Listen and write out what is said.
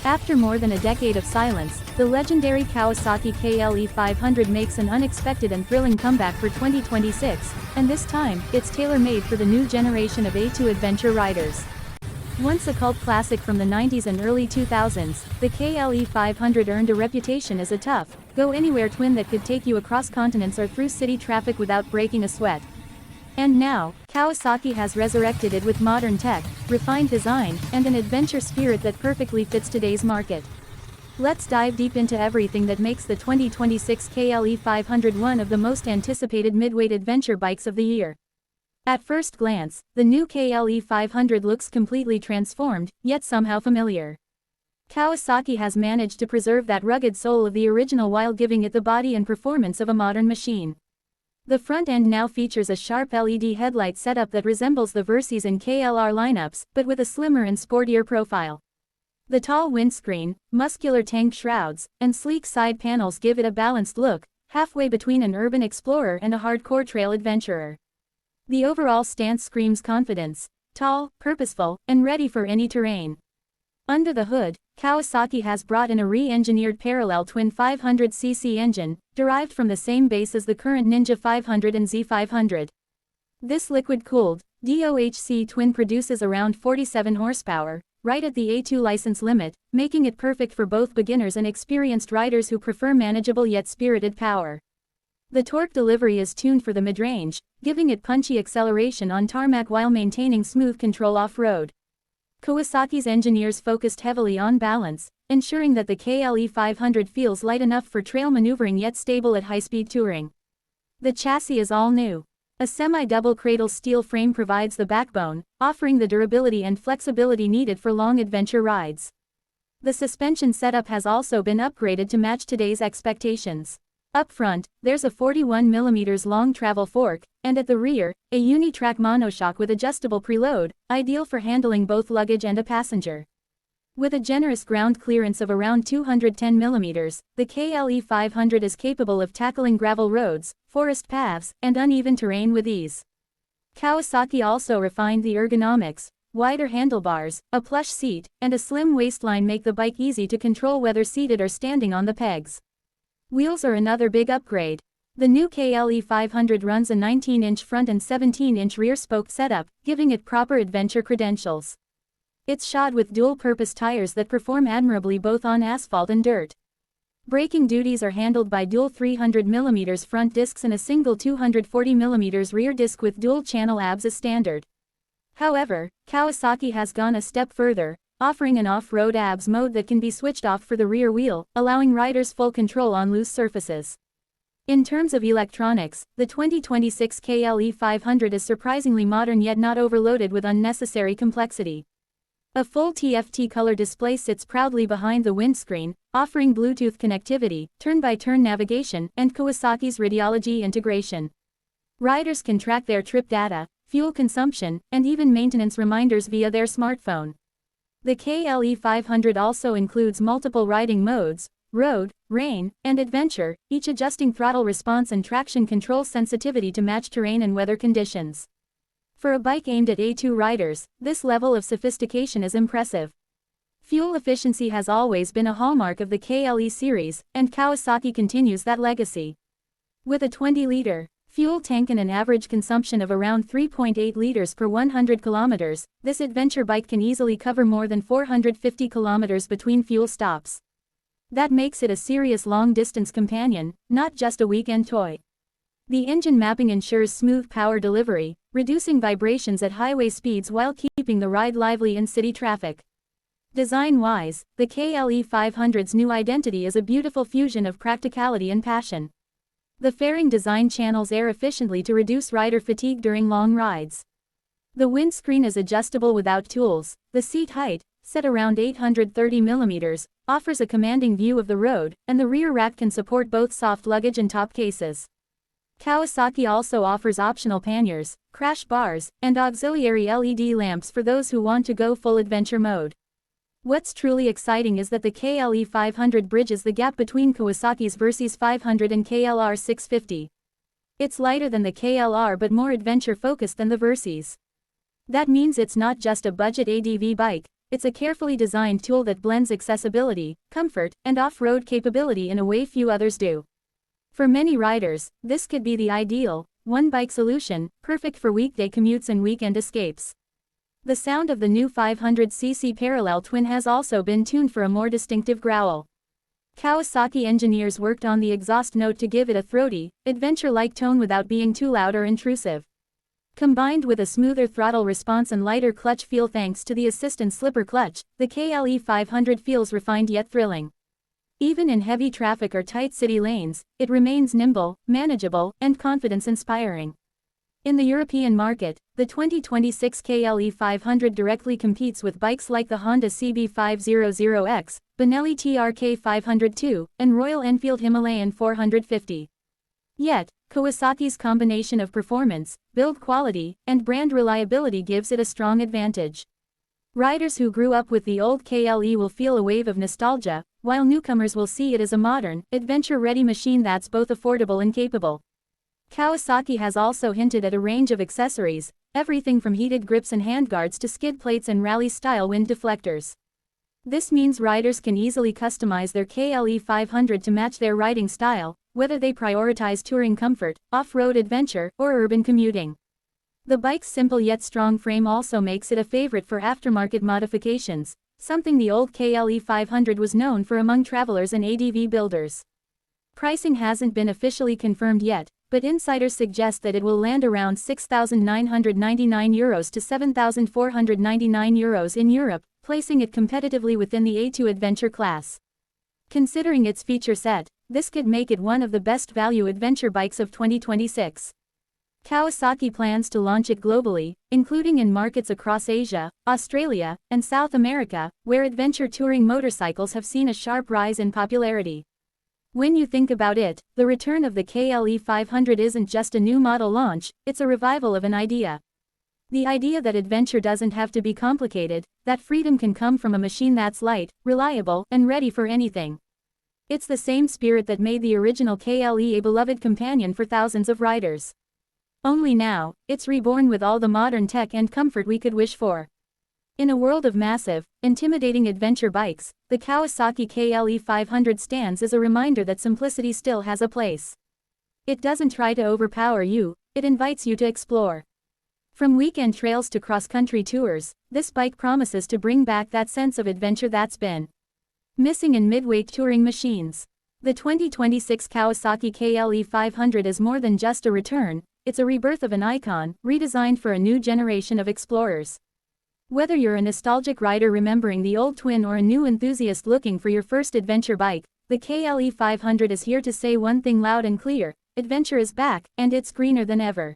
After more than a decade of silence, the legendary Kawasaki KLE500 makes an unexpected and thrilling comeback for 2026, and this time, it's tailor-made for the new generation of A2 adventure riders. Once a cult classic from the 90s and early 2000s, the KLE500 earned a reputation as a tough, go-anywhere twin that could take you across continents or through city traffic without breaking a sweat. And now, Kawasaki has resurrected it with modern tech, refined design, and an adventure spirit that perfectly fits today's market. Let's dive deep into everything that makes the 2026 KLE500 one of the most anticipated midweight adventure bikes of the year. At first glance, the new KLE500 looks completely transformed, yet somehow familiar. Kawasaki has managed to preserve that rugged soul of the original while giving it the body and performance of a modern machine. The front end now features a sharp LED headlight setup that resembles the Versys and KLR lineups, but with a slimmer and sportier profile. The tall windscreen, muscular tank shrouds, and sleek side panels give it a balanced look, halfway between an urban explorer and a hardcore trail adventurer. The overall stance screams confidence, tall, purposeful, and ready for any terrain. Under the hood, Kawasaki has brought in a re-engineered parallel twin 500cc engine, derived from the same base as the current Ninja 500 and Z500. This liquid-cooled, DOHC twin produces around 47 horsepower, right at the A2 license limit, making it perfect for both beginners and experienced riders who prefer manageable yet spirited power. The torque delivery is tuned for the mid-range, giving it punchy acceleration on tarmac while maintaining smooth control off-road. Kawasaki's engineers focused heavily on balance, ensuring that the KLE500 feels light enough for trail maneuvering yet stable at high-speed touring. The chassis is all new. A semi-double cradle steel frame provides the backbone, offering the durability and flexibility needed for long adventure rides. The suspension setup has also been upgraded to match today's expectations. Up front, there's a 41mm long travel fork, and at the rear, a uni-track monoshock with adjustable preload, ideal for handling both luggage and a passenger. With a generous ground clearance of around 210mm, the KLE500 is capable of tackling gravel roads, forest paths, and uneven terrain with ease. Kawasaki also refined the ergonomics. Wider handlebars, a plush seat, and a slim waistline make the bike easy to control whether seated or standing on the pegs. Wheels are another big upgrade. The new KLE500 runs a 19-inch front and 17-inch rear spoke setup, giving it proper adventure credentials. It's shod with dual-purpose tires that perform admirably both on asphalt and dirt. Braking duties are handled by dual 300mm front discs and a single 240mm rear disc with dual-channel ABS as standard. However, Kawasaki has gone a step further, offering an off-road ABS mode that can be switched off for the rear wheel, allowing riders full control on loose surfaces. In terms of electronics, the 2026 KLE500 is surprisingly modern yet not overloaded with unnecessary complexity. A full TFT color display sits proudly behind the windscreen, offering Bluetooth connectivity, turn-by-turn navigation, and Kawasaki's radiology integration. Riders can track their trip data, fuel consumption, and even maintenance reminders via their smartphone. The KLE500 also includes multiple riding modes, road, rain, and adventure, each adjusting throttle response and traction control sensitivity to match terrain and weather conditions. For a bike aimed at A2 riders, this level of sophistication is impressive. Fuel efficiency has always been a hallmark of the KLE series, and Kawasaki continues that legacy. With a 20-liter fuel tank and an average consumption of around 3.8 liters per 100 kilometers, this adventure bike can easily cover more than 450 kilometers between fuel stops. That makes it a serious long-distance companion, not just a weekend toy. The engine mapping ensures smooth power delivery, reducing vibrations at highway speeds while keeping the ride lively in city traffic. Design-wise, the KLE500's new identity is a beautiful fusion of practicality and passion. The fairing design channels air efficiently to reduce rider fatigue during long rides. The windscreen is adjustable without tools. The seat height, set around 830mm, offers a commanding view of the road, and the rear rack can support both soft luggage and top cases. Kawasaki also offers optional panniers, crash bars, and auxiliary LED lamps for those who want to go full adventure mode. What's truly exciting is that the KLE500 bridges the gap between Kawasaki's Versys 500 and KLR 650. It's lighter than the KLR but more adventure-focused than the Versys. That means it's not just a budget ADV bike, It's a carefully designed tool that blends accessibility, comfort, and off-road capability in a way few others do. For many riders, this could be the ideal, one-bike solution, perfect for weekday commutes and weekend escapes. The sound of the new 500cc parallel twin has also been tuned for a more distinctive growl. Kawasaki engineers worked on the exhaust note to give it a throaty, adventure-like tone without being too loud or intrusive. Combined with a smoother throttle response and lighter clutch feel thanks to the assistant slipper clutch, the KLE500 feels refined yet thrilling. Even in heavy traffic or tight city lanes, it remains nimble, manageable, and confidence-inspiring. In the European market, the 2026 KLE500 directly competes with bikes like the Honda CB500X, Benelli TRK502, and Royal Enfield Himalayan 450. Yet, Kawasaki's combination of performance, build quality, and brand reliability gives it a strong advantage. Riders who grew up with the old KLE will feel a wave of nostalgia, while newcomers will see it as a modern, adventure-ready machine that's both affordable and capable. Kawasaki has also hinted at a range of accessories, everything from heated grips and handguards to skid plates and rally-style wind deflectors. This means riders can easily customize their KLE500 to match their riding style, whether they prioritize touring comfort, off-road adventure, or urban commuting. The bike's simple yet strong frame also makes it a favorite for aftermarket modifications, something the old KLE500 was known for among travelers and ADV builders. Pricing hasn't been officially confirmed yet, but insiders suggest that it will land around €6,999 to €7,499 in Europe, placing it competitively within the A2 adventure class. Considering its feature set, this could make it one of the best value adventure bikes of 2026. Kawasaki plans to launch it globally, including in markets across Asia, Australia, and South America, where adventure touring motorcycles have seen a sharp rise in popularity. When you think about it, the return of the KLE500 isn't just a new model launch, it's a revival of an idea. The idea that adventure doesn't have to be complicated, that freedom can come from a machine that's light, reliable, and ready for anything. It's the same spirit that made the original KLE a beloved companion for thousands of riders. Only now, it's reborn with all the modern tech and comfort we could wish for. In a world of massive, intimidating adventure bikes, the Kawasaki KLE500 stands as a reminder that simplicity still has a place. It doesn't try to overpower you, it invites you to explore. From weekend trails to cross-country tours, this bike promises to bring back that sense of adventure that's been missing in midweight touring machines. The 2026 Kawasaki KLE500 is more than just a return, it's a rebirth of an icon, redesigned for a new generation of explorers. Whether you're a nostalgic rider remembering the old twin or a new enthusiast looking for your first adventure bike, the KLE500 is here to say one thing loud and clear: adventure is back, and it's greener than ever.